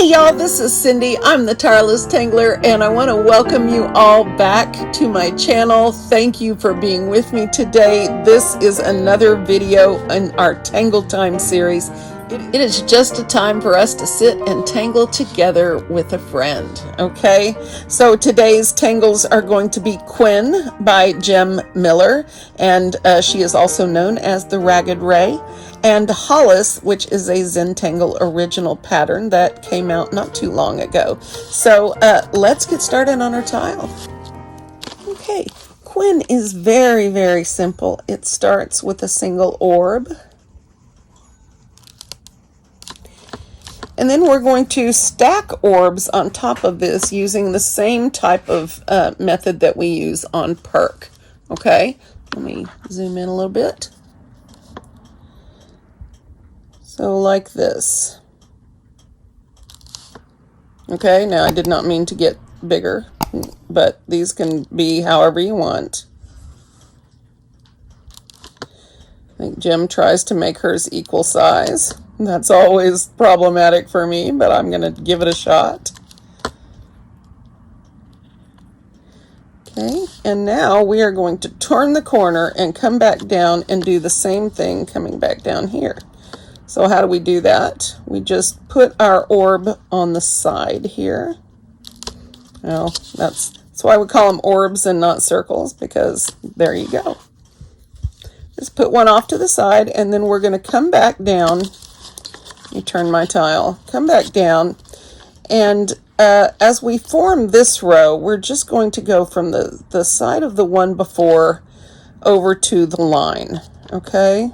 Hey y'all, this is Cindy. I'm the Tireless Tangler, and I want to welcome you all back to my channel. Thank you for being with me today. This is another video in our Tangle Time series. It is just a time for us to sit and tangle together with a friend, okay? So today's tangles are going to be Quin by Jem Miller, and she is also known as the Ragged Ray, and Hollis, which is a Zentangle original pattern that came out not too long ago. So let's get started on our tile. Okay, Quin is very, very simple. It starts with a single orb. And then we're going to stack orbs on top of this using the same type of method that we use on perk. Okay, let me zoom in a little bit. So like this. Okay, now I did not mean to get bigger, but these can be however you want. I think Jem tries to make hers equal size. That's always problematic for me, but I'm going to give it a shot. Okay, and now we are going to turn the corner and come back down and do the same thing coming back down here. So how do we do that? We just put our orb on the side here. Well, that's why we call them orbs and not circles, because there you go. Just put one off to the side, and then we're going to come back down. Let me turn my tile. Come back down, and as we form this row, we're just going to go from the side of the one before over to the line, okay?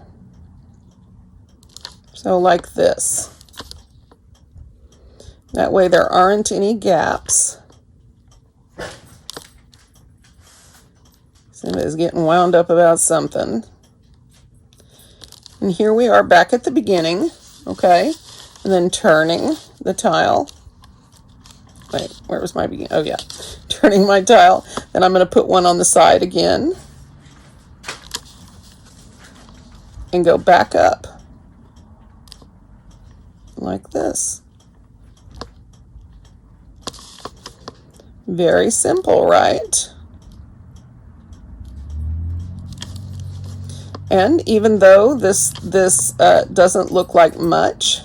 So like this. That way there aren't any gaps. Somebody's getting wound up about something. And here we are back at the beginning, okay? And then turning the tile. Wait, where was my beginning? Oh yeah, turning my tile. Then I'm going to put one on the side again. And go back up. Like this. Very simple, right? And even though this doesn't look like much,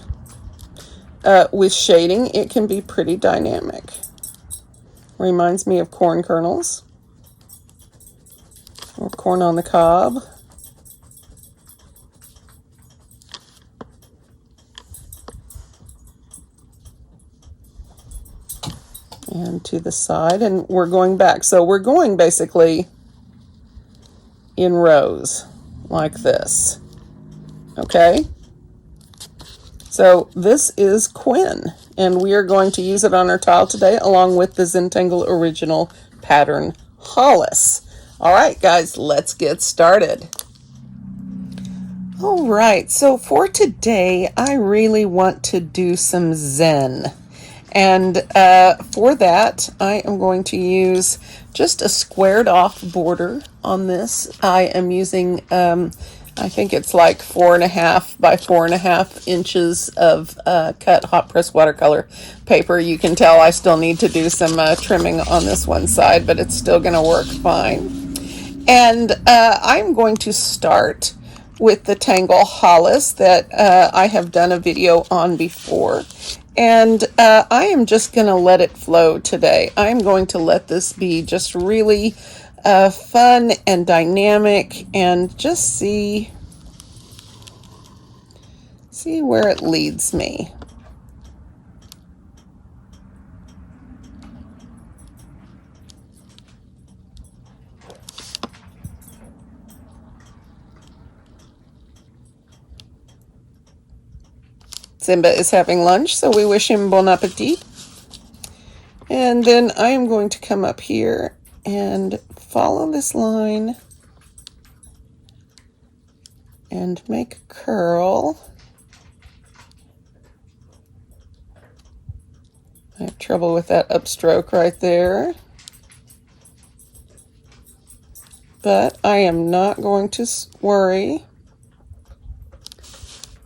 with shading, it can be pretty dynamic. Reminds me of corn kernels or corn on the cob. And to the side, and we're going back. So we're going basically in rows like this. Okay? So this is Quin, and we are going to use it on our tile today along with the Zentangle original pattern Hollis. All right, guys, let's get started. All right, so for today, I really want to do some Zen. And for that, I am going to use just a squared off border on this. I am using, I think it's like 4.5 by 4.5 inches of cut hot press watercolor paper. You can tell I still need to do some trimming on this one side, but it's still going to work fine. And I'm going to start with the Tangle Hollis that I have done a video on before. And I am just going to let it flow today. I'm going to let this be just really fun and dynamic, and just see where it leads me. Simba is having lunch, so we wish him bon appetit. And then I am going to come up here and follow this line and make a curl. I have trouble with that upstroke right there. But I am not going to worry.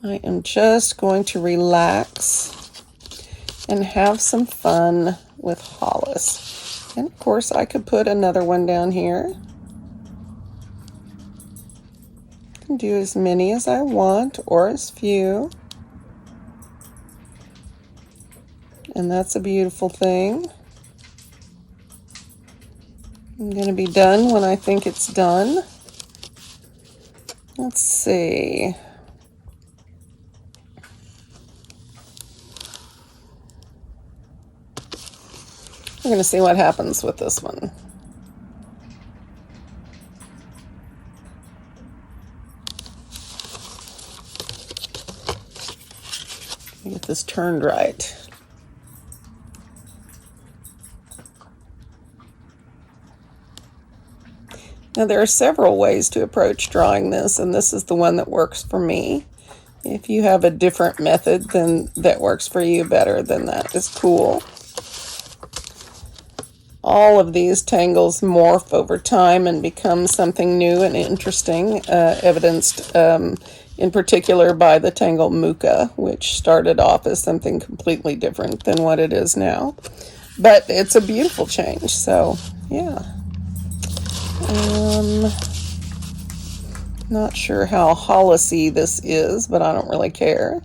I am just going to relax and have some fun with Hollis. And of course I could put another one down here. I can do as many as I want or as few. And that's a beautiful thing. I'm going to be done when I think it's done. Let's see. We're going to see what happens with this one. Get this turned right. Now there are several ways to approach drawing this, and this is the one that works for me. If you have a different method then that works for you better, then that is cool. All of these tangles morph over time and become something new and interesting, evidenced in particular by the Tangle Muka, which started off as something completely different than what it is now. But it's a beautiful change, so yeah. Not sure how Hollis-y this is, but I don't really care.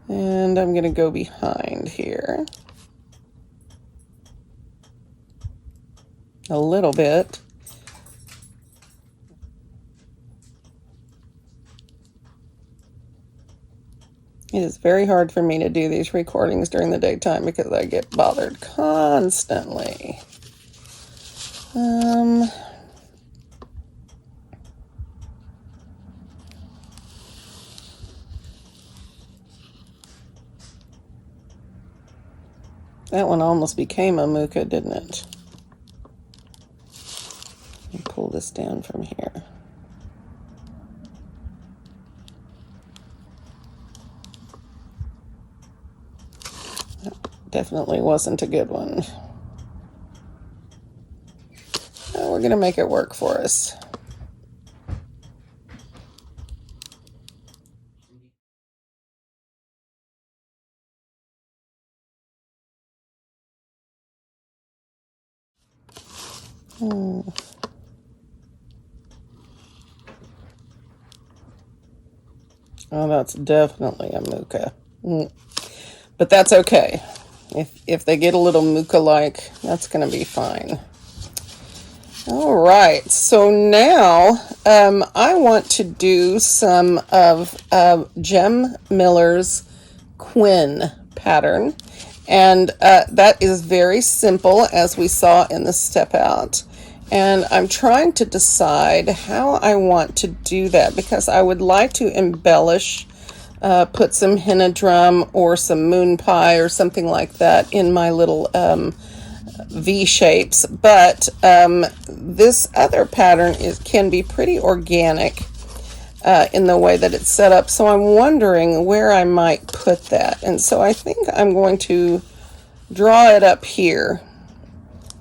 And I'm going to go behind here a little bit. It is very hard for me to do these recordings during the daytime because I get bothered constantly. That one almost became a muka, didn't it? Let me pull this down from here. That definitely wasn't a good one. Well, we're going to make it work for us. Oh, that's definitely a muka. But that's okay. If they get a little muka-like, that's going to be fine. All right, so now I want to do some of Jem Miller's Quin pattern. And that is very simple, as we saw in the step out. And I'm trying to decide how I want to do that, because I would like to embellish, put some henna drum or some moon pie or something like that in my little V shapes. But this other pattern can be pretty organic in the way that it's set up. So I'm wondering where I might put that. And so I think I'm going to draw it up here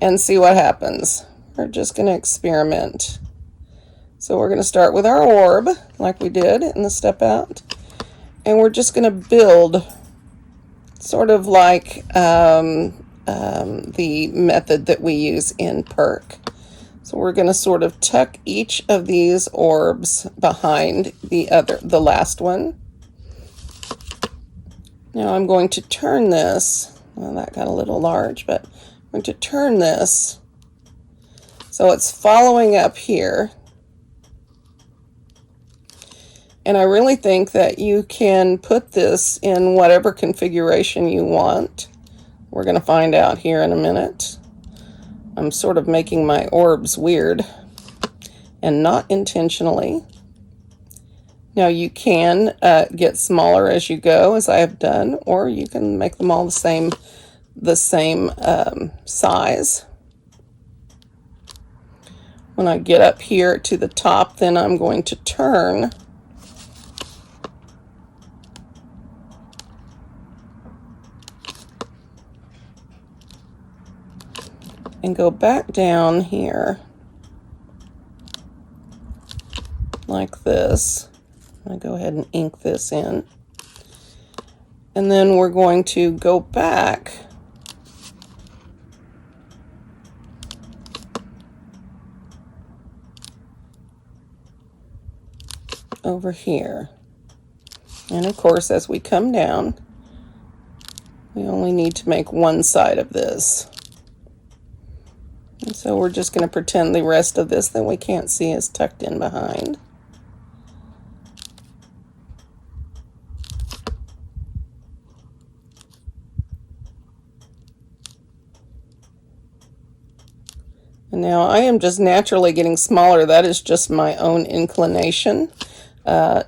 and see what happens. We're just going to experiment. So we're going to start with our orb like we did in the step out. And we're just going to build sort of like the method that we use in Perk. So we're going to sort of tuck each of these orbs behind the last one. Now I'm going to turn this. Well, that got a little large, but I'm going to turn this so it's following up here. And I really think that you can put this in whatever configuration you want. We're going to find out here in a minute. I'm sort of making my orbs weird, and not intentionally. Now you can get smaller as you go, as I have done, or you can make them all the same size. When I get up here to the top, then I'm going to turn and go back down here like this. I'm going to go ahead and ink this in. And then we're going to go back over here. And of course, as we come down, we only need to make one side of this. And so we're just going to pretend the rest of this that we can't see is tucked in behind. And now I am just naturally getting smaller. That is just my own inclination.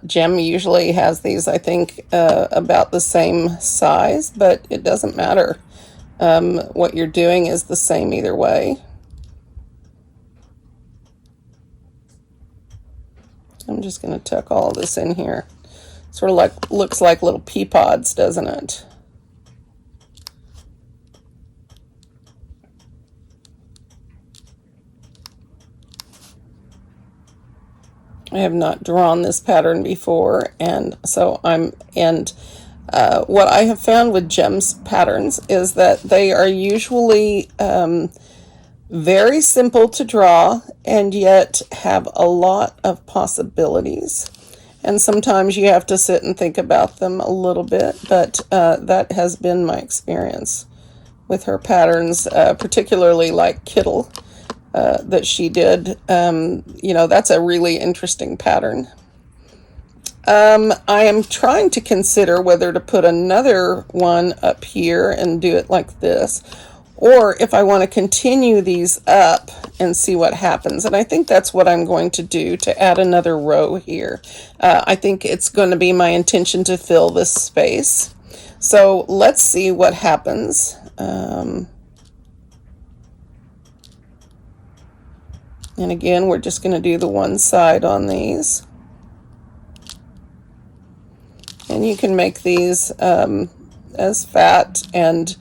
Gem usually has these, I think, about the same size, but it doesn't matter. What you're doing is the same either way. I'm just going to tuck all of this in here. Sort of like, looks like little pea pods, doesn't it? I have not drawn this pattern before, and so what I have found with gems patterns is that they are usually very simple to draw and yet have a lot of possibilities. And sometimes you have to sit and think about them a little bit, but that has been my experience with her patterns, particularly like Kittle. That she did. You know, that's a really interesting pattern. I am trying to consider whether to put another one up here and do it like this, or if I want to continue these up and see what happens. And I think that's what I'm going to do, to add another row here. I think it's going to be my intention to fill this space. So let's see what happens. And again, we're just going to do the one side on these. And you can make these as fat and,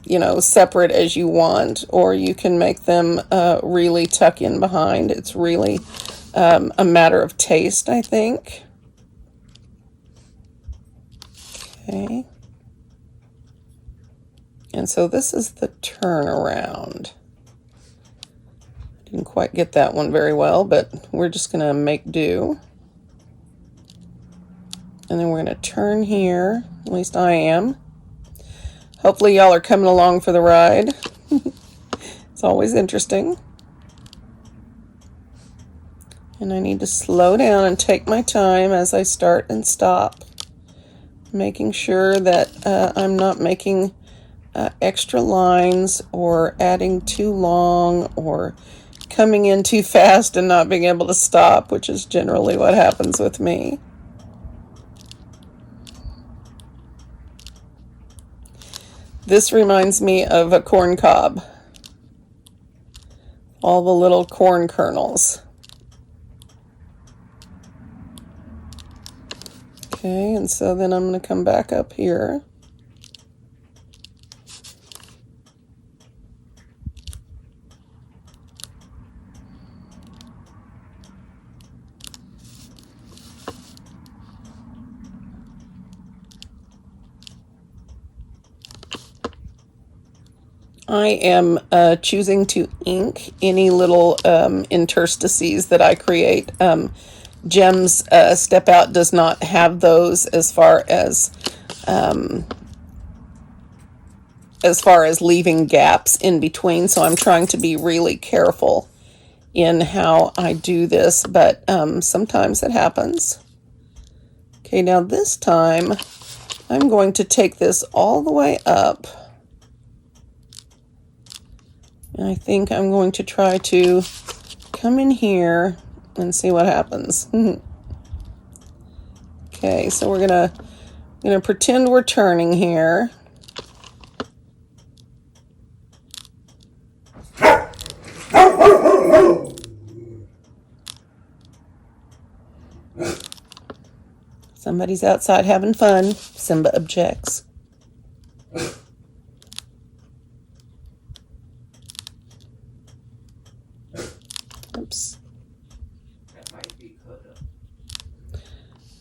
you know, separate as you want, or you can make them really tuck in behind. It's really a matter of taste, I think. Okay. And so this is the turnaround. Didn't quite get that one very well, but we're just going to make do. And then we're going to turn here. At least I am. Hopefully y'all are coming along for the ride. It's always interesting. And I need to slow down and take my time as I start and stop, making sure that I'm not making extra lines or adding too long or coming in too fast and not being able to stop, which is generally what happens with me. This reminds me of a corn cob. All the little corn kernels. Okay, and so then I'm going to come back up here. I am choosing to ink any little interstices that I create. Gems Step Out does not have those as far as leaving gaps in between, so I'm trying to be really careful in how I do this, but sometimes it happens. Okay, now this time I'm going to take this all the way up. And I think I'm going to try to come in here and see what happens. Okay, so we're gonna pretend we're turning here. Somebody's outside having fun. Simba objects. Oops. That might be cut up.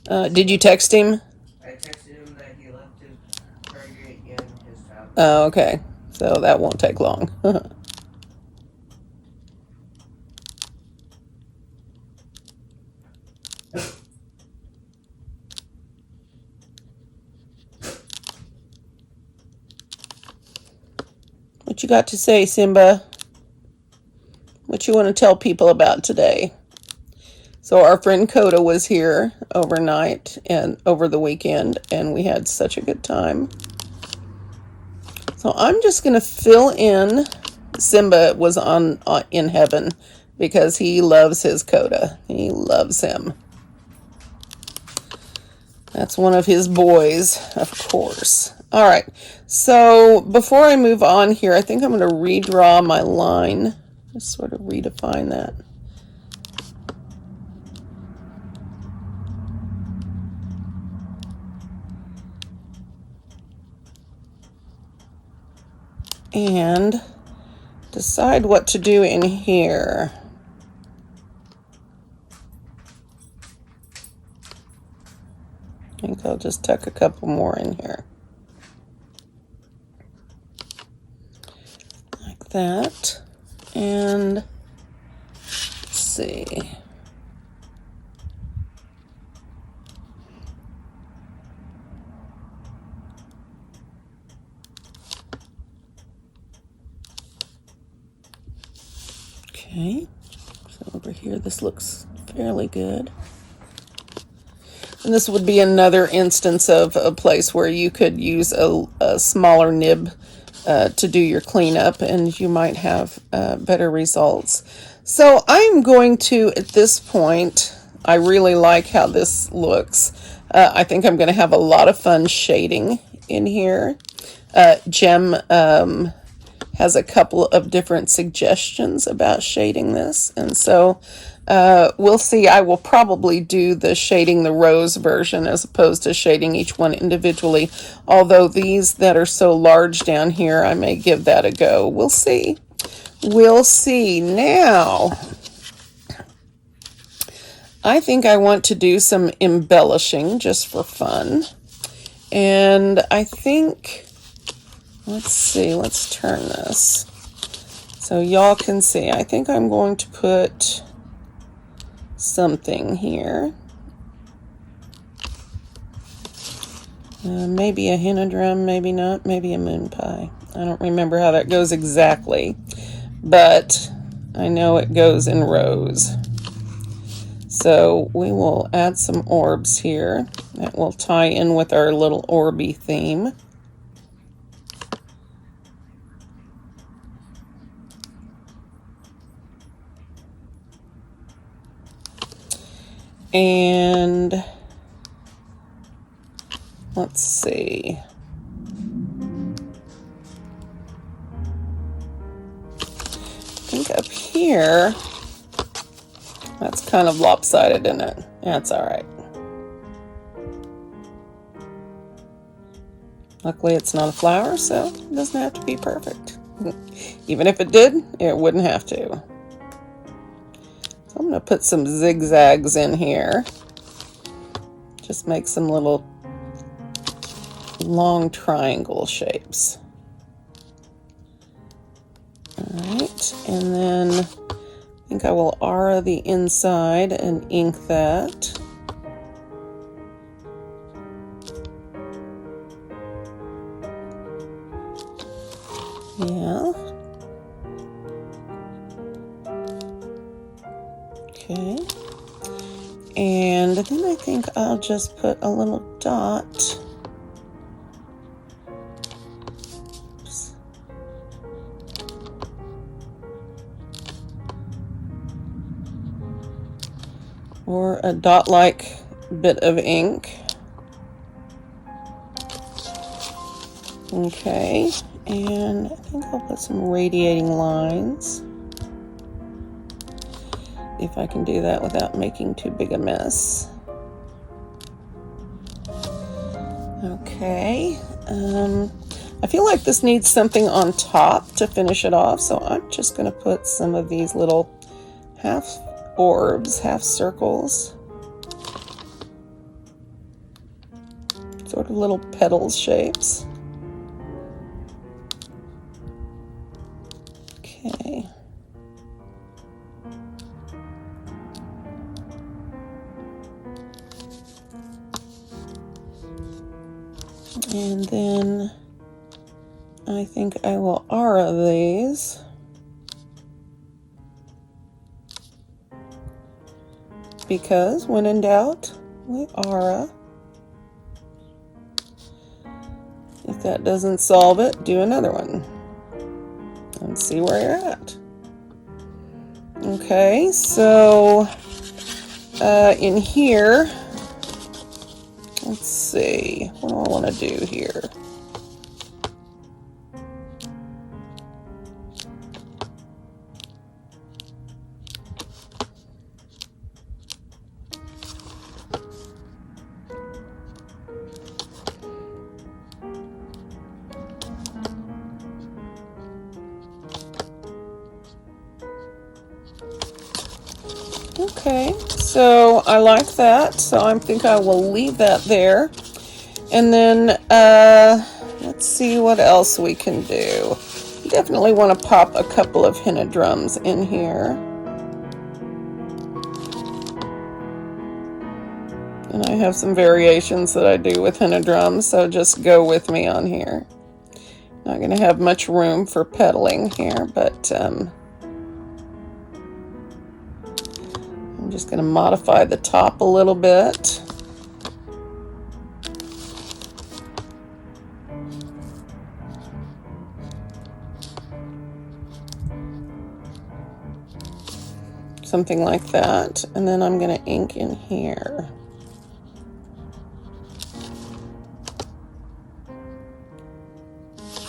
Did you text him? I texted him that he left his charger in his tablet. Oh, okay. So that won't take long. What you got to say, Simba? What you want to tell people about today? So our friend Coda was here overnight and over the weekend, and we had such a good time. So I'm just going to fill in. Simba was in heaven because he loves his Coda. He loves him. That's one of his boys, of course. All right, so before I move on here, I think I'm going to redraw my line. Just sort of redefine that. And decide what to do in here. I think I'll just tuck a couple more in here. Like that. And let's see. Okay, so over here this looks fairly good. And this would be another instance of a place where you could use a smaller nib to do your cleanup, and you might have better results. So I'm going to, at this point, I really like how this looks. I think I'm going to have a lot of fun shading in here. Jem has a couple of different suggestions about shading this, and so we'll see. I will probably do the shading the rows version as opposed to shading each one individually, although these that are so large down here, I may give that a go. We'll see. We'll see. Now, I think I want to do some embellishing just for fun, and I think, let's see, let's turn this so y'all can see. I think I'm going to put something here. Maybe a henna drum, maybe not, maybe a moon pie. I don't remember how that goes exactly, but I know it goes in rows. So we will add some orbs here that will tie in with our little orby theme. And let's see. I think up here, that's kind of lopsided, isn't it? That's all right. Luckily, it's not a flower, so it doesn't have to be perfect. Even if it did, it wouldn't have to. So I'm going to put some zigzags in here. Just make some little long triangle shapes. All right, and then I think I will aura the inside and ink that. Yeah. Okay. And then I think I'll just put a little dot. Oops. Or a dot-like bit of ink. Okay, and I think I'll put some radiating lines. If I can do that without making too big a mess. Okay, I feel like this needs something on top to finish it off, so I'm just going to put some of these little half orbs, half circles. Sort of little petals shapes. Okay. And then I think I will aura these. Because when in doubt, we aura. If that doesn't solve it, do another one and see where you're at. Okay, so in here, let's see, what do I want to do here? Okay, so I like that, so I think I will leave that there. And then let's see what else we can do. Definitely want to pop a couple of henna drums in here. And I have some variations that I do with henna drums, so just go with me on here. Not going to have much room for pedaling here, but I'm just going to modify the top a little bit. Something like that. And then I'm going to ink in here.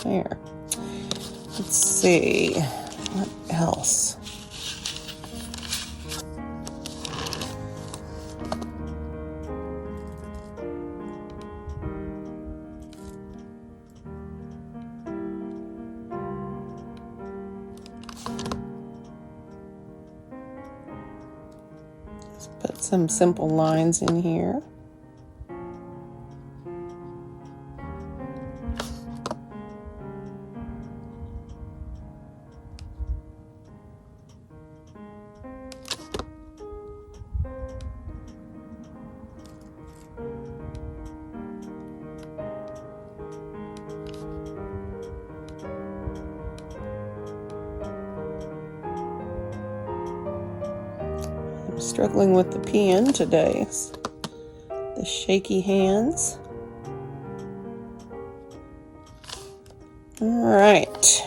There. Let's see. What else? Let's put some simple lines in here. I'm struggling with the pen today. The shaky hands. All right.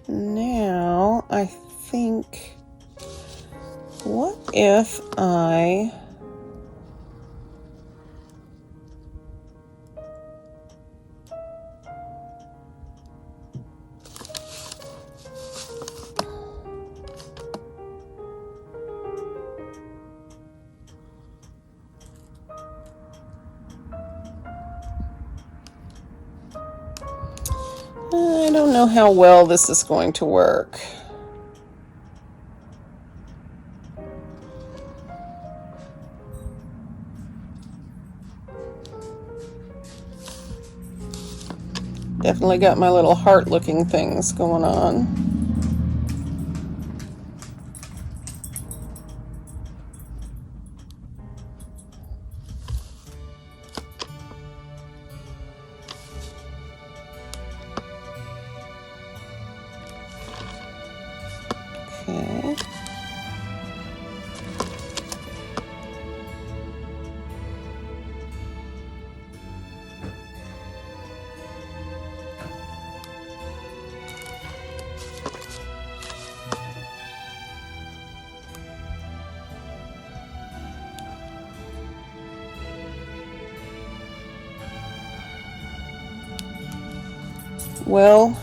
Now I think, what if I don't know how well this is going to work. Definitely got my little heart looking things going on. Okay. Well,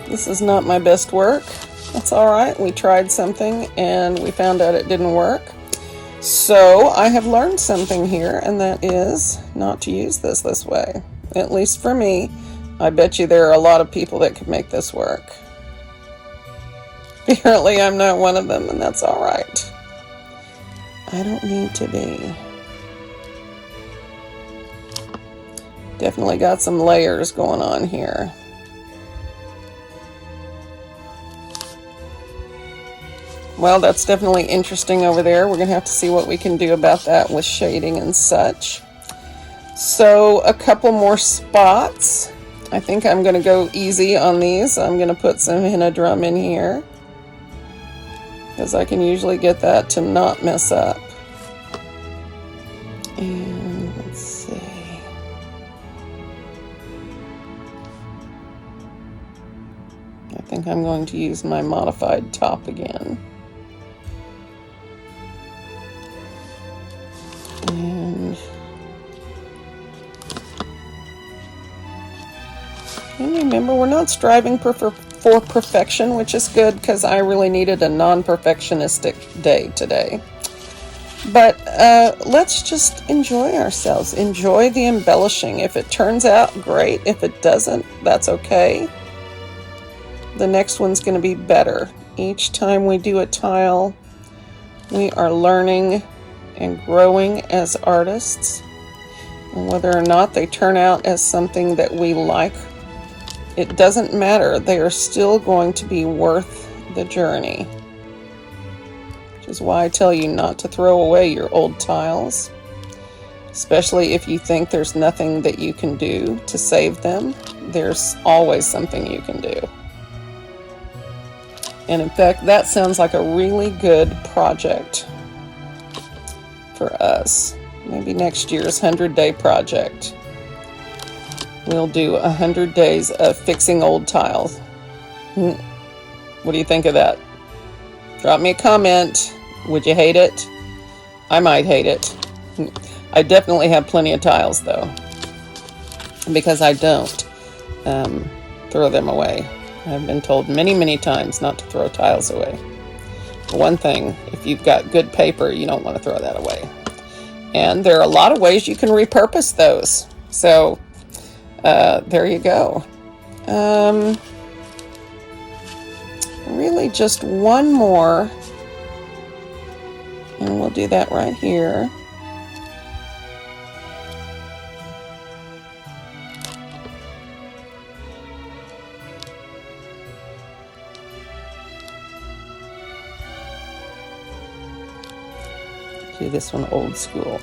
this is not my best work. That's all right. We tried something and we found out it didn't work. So I have learned something here, and that is not to use this way. At least for me. I bet you there are a lot of people that could make this work. Apparently I'm not one of them, and that's all right. I don't need to be. Definitely got some layers going on here. Well, that's definitely interesting over there. We're going to have to see what we can do about that with shading and such. So a couple more spots. I think I'm going to go easy on these. I'm going to put some henna drum in here, because I can usually get that to not mess up. And let's see. I think I'm going to use my modified top again. And remember, we're not striving for perfection, which is good, because I really needed a non-perfectionistic day today. But let's just enjoy ourselves. Enjoy the embellishing. If it turns out, great. If it doesn't, that's okay. The next one's going to be better. Each time we do a tile, we are learning and growing as artists. And whether or not they turn out as something that we like, it doesn't matter. They are still going to be worth the journey. Which is why I tell you not to throw away your old tiles, especially if you think there's nothing that you can do to save them. There's always something you can do. And in fact, that sounds like a really good project for us. Maybe next year's 100-day project. We'll do 100 days of fixing old tiles. What do you think of that? Drop me a comment. Would you hate it? I might hate it. I definitely have plenty of tiles, though, because I don't throw them away. I've been told many, many times not to throw tiles away. For one thing, if you've got good paper, you don't want to throw that away. And there are a lot of ways you can repurpose those. So there you go. Really just one more. And we'll do that right here. Do this one old school.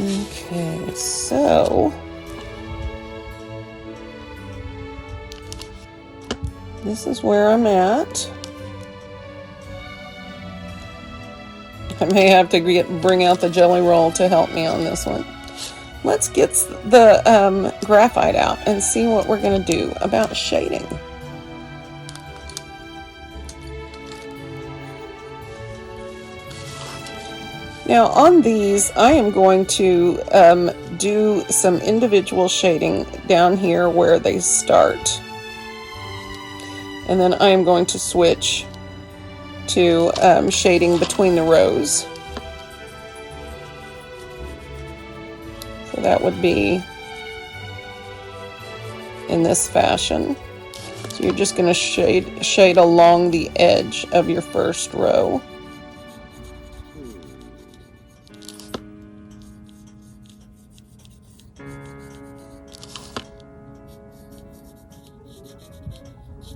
Okay, so this is where I'm at. I may have to bring out the jelly roll to help me on this one. Let's get the graphite out and see what we're going to do about shading. Now on these, I am going to do some individual shading down here where they start. And then I am going to switch to shading between the rows. So that would be in this fashion. So you're just going to shade along the edge of your first row.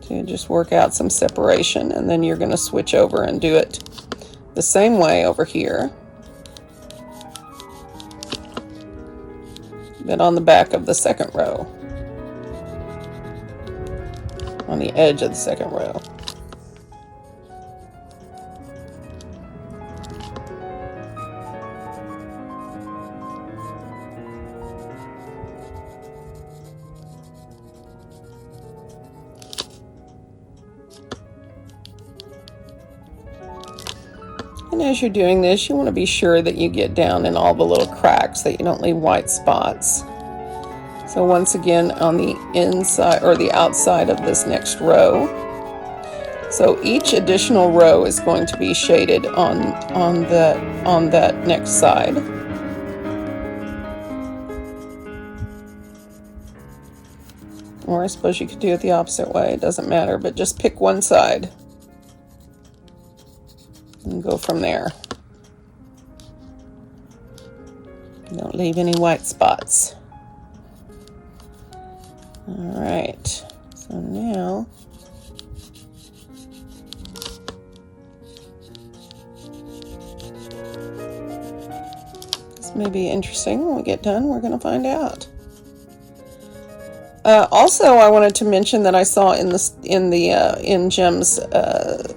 To just work out some separation, and then you're going to switch over and do it the same way over here, but on the back of the second row, on the edge of the second row. And as you're doing this, you want to be sure that you get down in all the little cracks, that you don't leave white spots. So once again, on the inside or the outside of this next row, So each additional row is going to be shaded on that next side. Or I suppose you could do it the opposite way, it doesn't matter, but just pick one side and go from there. Don't leave any white spots. All right, so now this may be interesting. When we get done, we're going to find out. Also, I wanted to mention that I saw in Jem's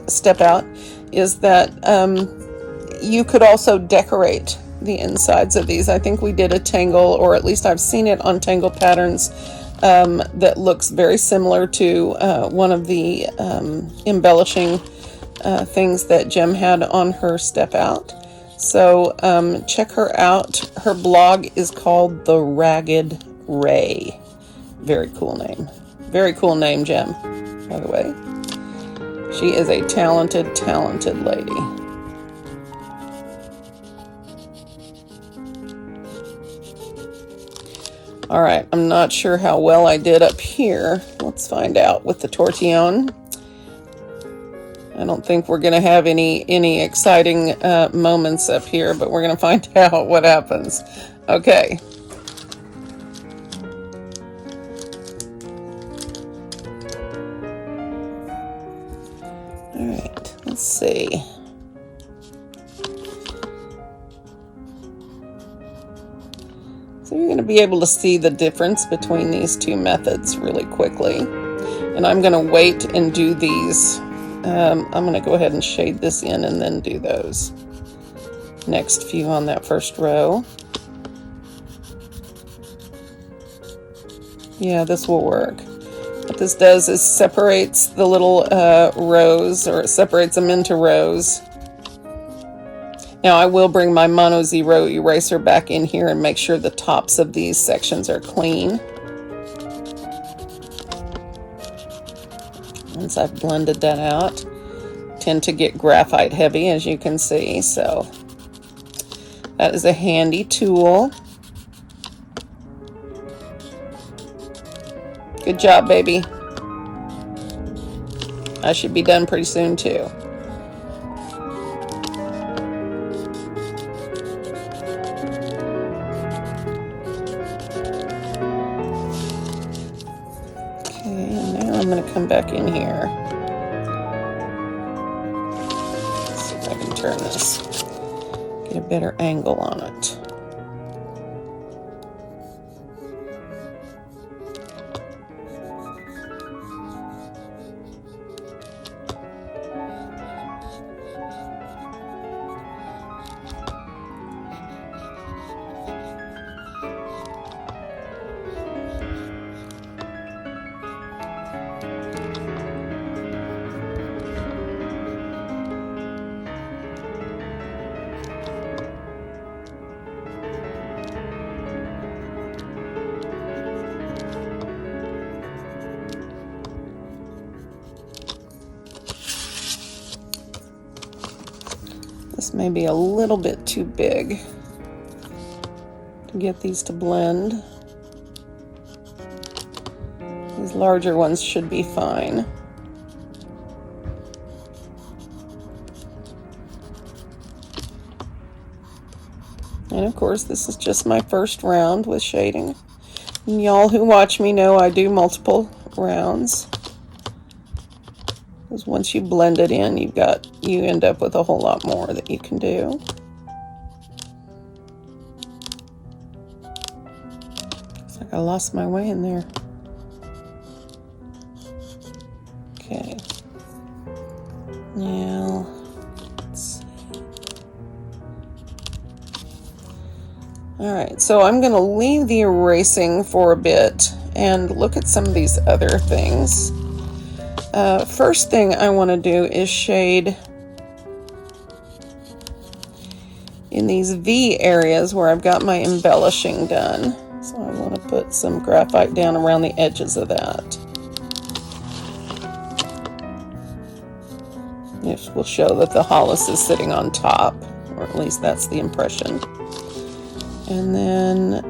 step out is that you could also decorate the insides of these. I think we did a tangle, or at least I've seen it on tangle patterns that looks very similar to one of the embellishing things that Jem had on her step out. So check her out. Her blog is called The Ragged Ray. Very cool name. Very cool name, Jem, by the way. She is a talented, talented lady. All right, I'm not sure how well I did up here. Let's find out with the tortillon. I don't think we're going to have any exciting moments up here, but we're going to find out what happens. Okay. All right, let's see. So you're going to be able to see the difference between these two methods really quickly. And I'm going to wait and do these. I'm going to go ahead and shade this in and then do those next few on that first row. Yeah, this will work. What this does is separates the little rows, or it separates them into rows. Now I will bring my Mono Zero eraser back in here and make sure the tops of these sections are clean. Once I've blended that out, tend to get graphite heavy, as you can see, so that is a handy tool. Good job, baby. I should be done pretty soon, too. Okay, and now I'm going to come back in here. Let's see if I can turn this. Get a better angle on it. This may be a little bit too big to get these to blend. These larger ones should be fine. And of course, this is just my first round with shading. And y'all who watch me know I do multiple rounds. Because once you blend it in, you end up with a whole lot more that you can do. Looks like I lost my way in there. Okay. Now, let's see. All right, so I'm going to leave the erasing for a bit and look at some of these other things. First thing I want to do is shade in these V areas where I've got my embellishing done. So I want to put some graphite down around the edges of that. It will show that the hollis is sitting on top, or at least that's the impression. And then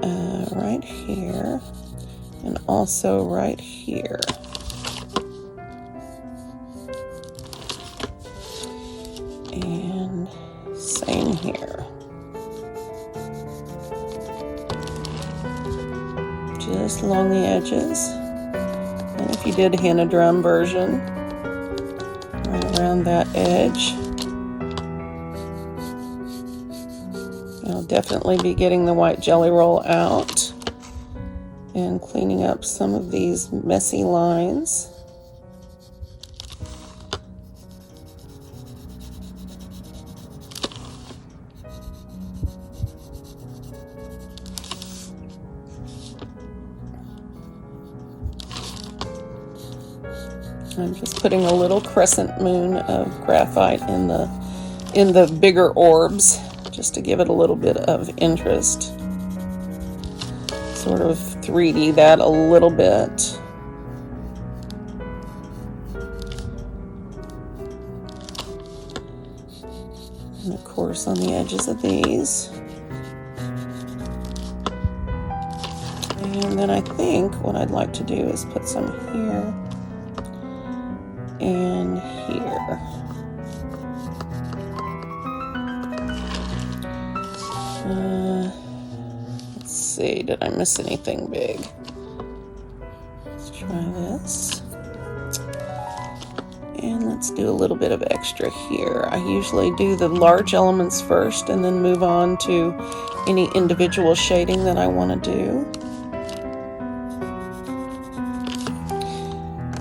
right here, and also right here. And same here. Just along the edges. And if you did henna drum version, right around that edge. I'll definitely be getting the white jelly roll out and cleaning up some of these messy lines. I'm just putting a little crescent moon of graphite in the bigger orbs, just to give it a little bit of interest. Sort of 3D that a little bit. And of course on the edges of these. And then I think what I'd like to do is put some here and here. Let's see, did I miss anything big? Let's try this. And let's do a little bit of extra here. I usually do the large elements first and then move on to any individual shading that I want to do.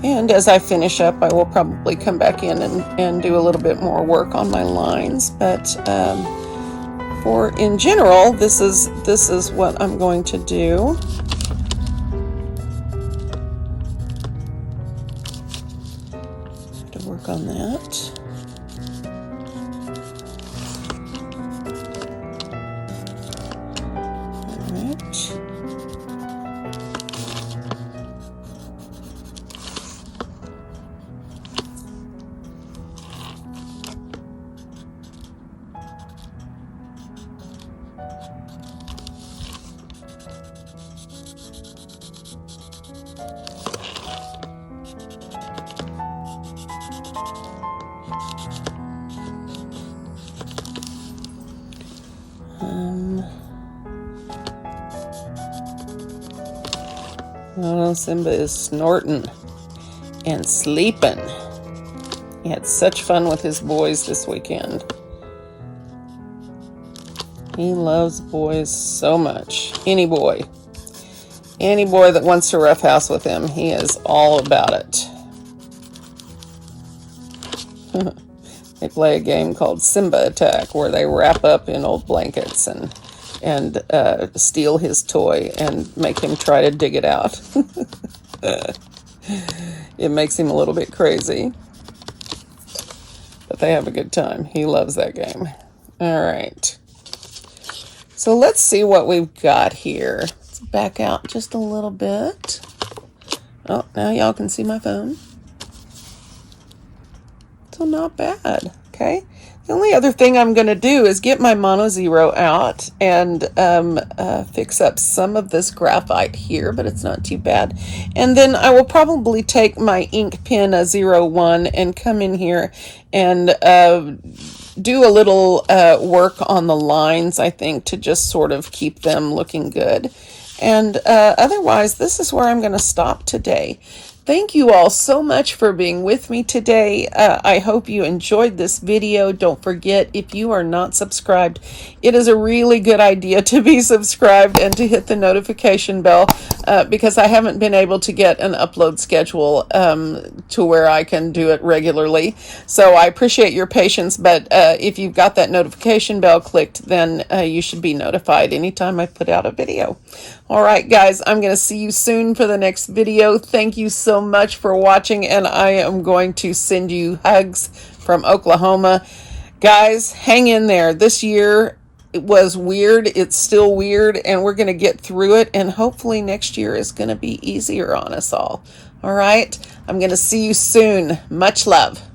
And as I finish up, I will probably come back in and do a little bit more work on my lines. But in general, this is what I'm going to do. Have to work on that. All right. Oh, Simba is snorting and sleeping. He had such fun with his boys this weekend. He loves boys so much. Any boy that wants to roughhouse with him, he is all about it. They play a game called Simba Attack, where they wrap up in old blankets and steal his toy and make him try to dig it out. It makes him a little bit crazy, but they have a good time. He loves that game. All right, so let's see what we've got here. Let's back out just a little bit. Oh, now y'all can see my phone. So not bad. Okay. The only other thing I'm going to do is get my mono zero out and fix up some of this graphite here, but it's not too bad. And then I will probably take my ink pen 01 and come in here and do a little work on the lines, I think, to just sort of keep them looking good. And otherwise, this is where I'm going to stop today. Thank you all so much for being with me today. I hope you enjoyed this video. Don't forget, if you are not subscribed, it is a really good idea to be subscribed and to hit the notification bell because I haven't been able to get an upload schedule to where I can do it regularly. So I appreciate your patience, but if you've got that notification bell clicked, then you should be notified anytime I put out a video. All right, guys, I'm going to see you soon for the next video. Thank you so much for watching, and I am going to send you hugs from Oklahoma. Guys, hang in there. This year it was weird. It's still weird, and we're going to get through it, and hopefully next year is going to be easier on us all. All right, I'm going to see you soon. Much love.